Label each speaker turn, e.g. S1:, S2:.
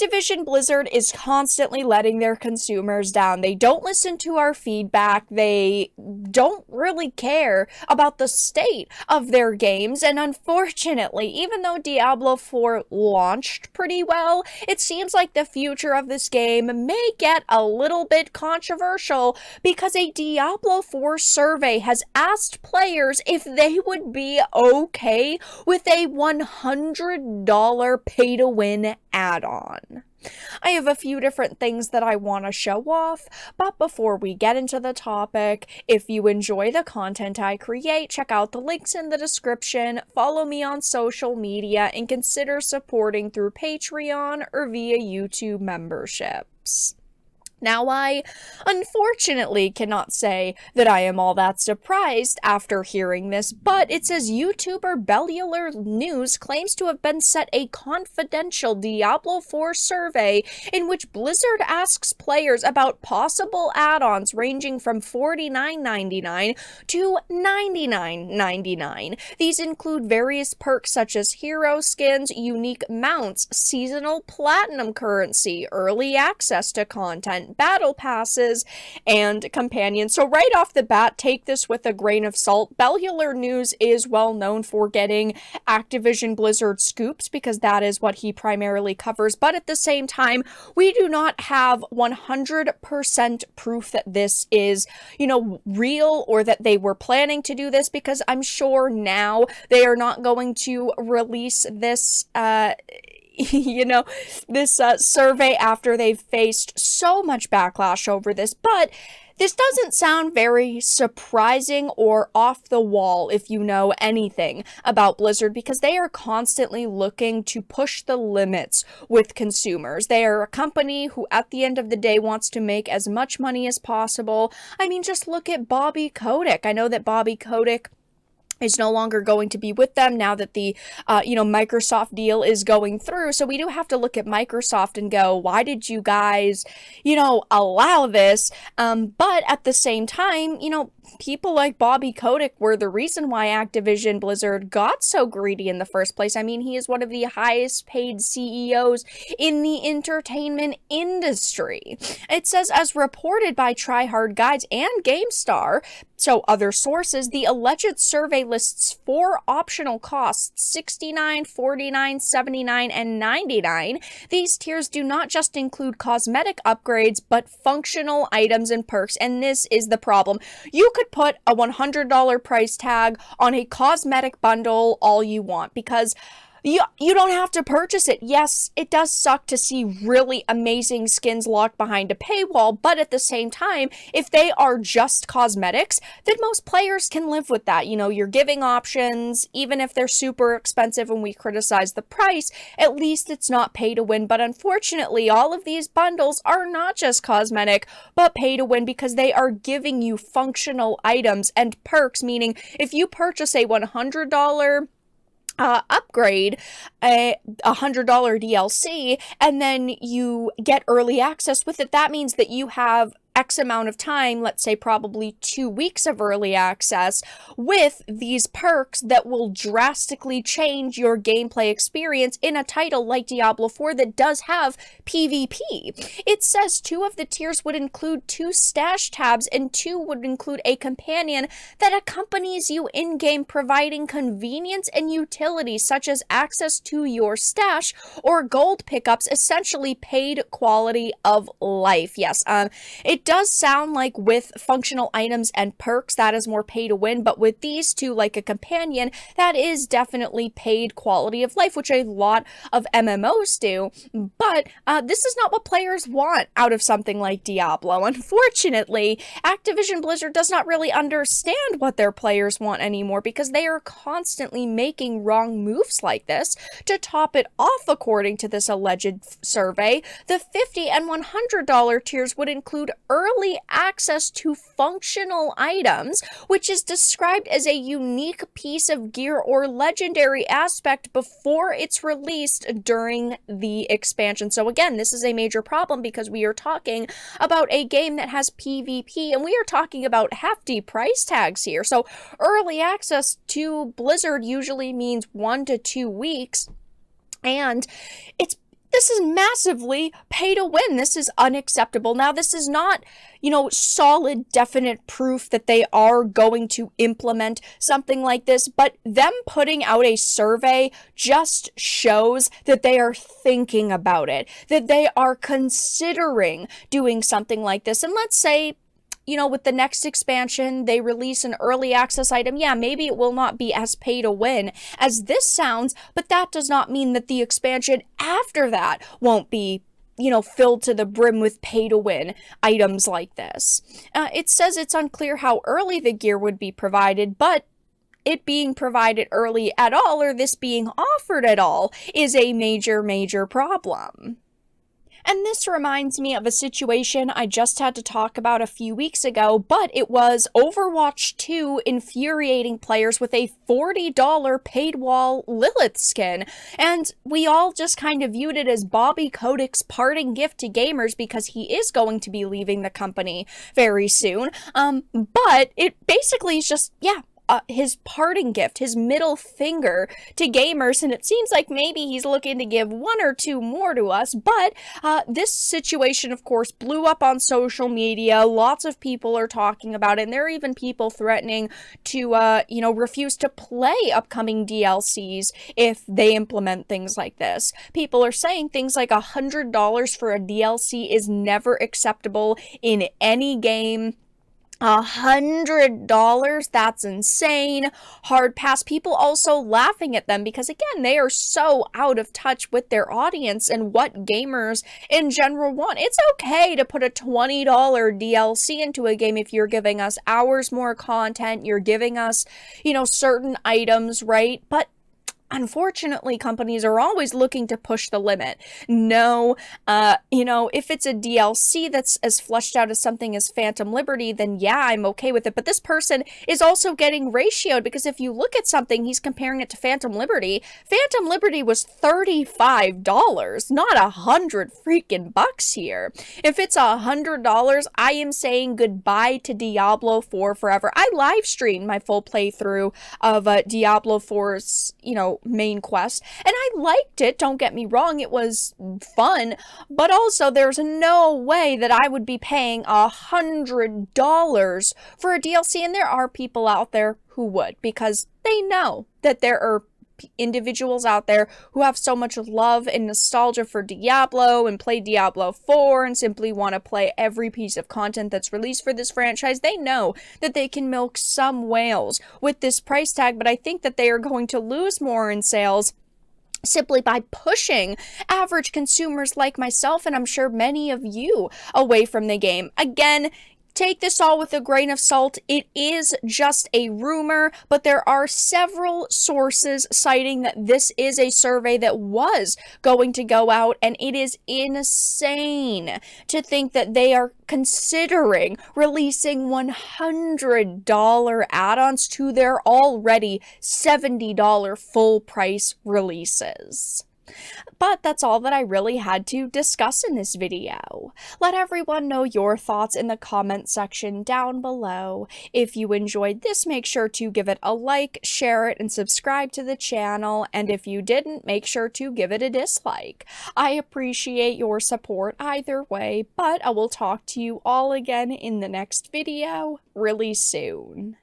S1: Activision Blizzard is constantly letting their consumers down. They don't listen to our feedback. They don't really care about the state of their games. And unfortunately, even though Diablo 4 launched pretty well, it seems like the future of this game may get a little bit controversial because a Diablo 4 survey has asked players if they would be okay with a $100 pay-to-win add-on. I have a few different things that I want to show off, but before we get into the topic, if you enjoy the content I create, check out the links in the description, follow me on social media, and consider supporting through Patreon or via YouTube memberships. Now, I unfortunately cannot say that I am all that surprised after hearing this, but it says YouTuber Bellular News claims to have been set a confidential Diablo 4 survey in which Blizzard asks players about possible add-ons ranging from $49.99 to $99.99. These include various perks such as hero skins, unique mounts, seasonal platinum currency, early access to content, battle passes, and companions. So right off the bat, take this with a grain of salt. Bellular News is well known for getting Activision Blizzard scoops because that is what he primarily covers, but at the same time, we do not have 100% proof that this is, real or that they were planning to do this, because I'm sure now they are not going to release this survey after they've faced so much backlash over this. But this doesn't sound very surprising or off the wall if you know anything about Blizzard, because they are constantly looking to push the limits with consumers. They are a company who at the end of the day wants to make as much money as possible. I mean, just look at Bobby Kotick. I know that Bobby Kotick is no longer going to be with them now that the, Microsoft deal is going through. So we do have to look at Microsoft and go, why did you guys, allow this? But at the same time, people like Bobby Kotick were the reason why Activision Blizzard got so greedy in the first place. I mean, he is one of the highest paid CEOs in the entertainment industry. It says, as reported by Tryhard Guides and GameStar, so other sources, the alleged survey lists 4 optional costs: $69, $49, $79, and $99. These tiers do not just include cosmetic upgrades, but functional items and perks, and this is the problem. You could put a $100 price tag on a cosmetic bundle all you want, because you don't have to purchase it. Yes, it does suck to see really amazing skins locked behind a paywall, but at the same time, if they are just cosmetics, then most players can live with that. You're giving options, even if they're super expensive and we criticize the price, at least it's not pay to win. But unfortunately, all of these bundles are not just cosmetic, but pay to win, because they are giving you functional items and perks, meaning if you purchase a $100 upgrade, a $100 DLC, and then you get early access with it, that means that you have X amount of time, let's say probably 2 weeks of early access with these perks that will drastically change your gameplay experience in a title like Diablo 4 that does have PvP. It says 2 of the tiers would include 2 stash tabs and 2 would include a companion that accompanies you in-game, providing convenience and utility such as access to your stash or gold pickups, essentially paid quality of life. Yes, it does sound like with functional items and perks, that is more pay to win, but with these 2, like a companion, that is definitely paid quality of life, which a lot of MMOs do. But this is not what players want out of something like Diablo. Unfortunately, Activision Blizzard does not really understand what their players want anymore, because they are constantly making wrong moves like this. To top it off, according to this alleged survey, the $50 and $100 tiers would include early access to functional items, which is described as a unique piece of gear or legendary aspect before it's released during the expansion. So again, this is a major problem because we are talking about a game that has PvP, and we are talking about hefty price tags here. So early access to Blizzard usually means 1 to 2 weeks, and it's This is massively pay to win. This is unacceptable. Now, this is not, solid, definite proof that they are going to implement something like this, but them putting out a survey just shows that they are thinking about it, that they are considering doing something like this. And let's say, with the next expansion, they release an early access item. Yeah, maybe it will not be as pay to win as this sounds, but that does not mean that the expansion after that won't be, filled to the brim with pay to win items like this. It says it's unclear how early the gear would be provided, but it being provided early at all, or this being offered at all, is a major, major problem. And this reminds me of a situation I just had to talk about a few weeks ago, but it was Overwatch 2 infuriating players with a $40 paid wall Lilith skin. And we all just kind of viewed it as Bobby Kotick's parting gift to gamers because he is going to be leaving the company very soon. But it basically is just, his parting gift, his middle finger to gamers, and it seems like maybe he's looking to give one or two more to us, but this situation, of course, blew up on social media. Lots of people are talking about it, and there are even people threatening to, refuse to play upcoming DLCs if they implement things like this. People are saying things like $100 for a DLC is never acceptable in any game. $100, that's insane. Hard pass. People also laughing at them because, again, they are so out of touch with their audience and what gamers in general want. It's okay to put a $20 DLC into a game if you're giving us hours more content, you're giving us, certain items, right? But unfortunately, companies are always looking to push the limit. No, if it's a DLC that's as fleshed out as something as Phantom Liberty, then yeah, I'm okay with it. But this person is also getting ratioed because if you look at something, he's comparing it to Phantom Liberty. Phantom Liberty was $35, not $100 freaking bucks here. If it's $100, I am saying goodbye to Diablo 4 forever. I live streamed my full playthrough of Diablo 4's, main quest, and I liked it, don't get me wrong, it was fun, but also there's no way that I would be paying $100 for a DLC, and there are people out there who would, because they know that there are individuals out there who have so much love and nostalgia for Diablo and play Diablo 4 and simply want to play every piece of content that's released for this franchise. They know that they can milk some whales with this price tag, but I think that they are going to lose more in sales simply by pushing average consumers like myself, and I'm sure many of you, away from the game. Again, take this all with a grain of salt. It is just a rumor, but there are several sources citing that this is a survey that was going to go out, and it is insane to think that they are considering releasing $100 add-ons to their already $70 full price releases. But that's all that I really had to discuss in this video. Let everyone know your thoughts in the comment section down below. If you enjoyed this, make sure to give it a like, share it, and subscribe to the channel. And if you didn't, make sure to give it a dislike. I appreciate your support either way, but I will talk to you all again in the next video really soon.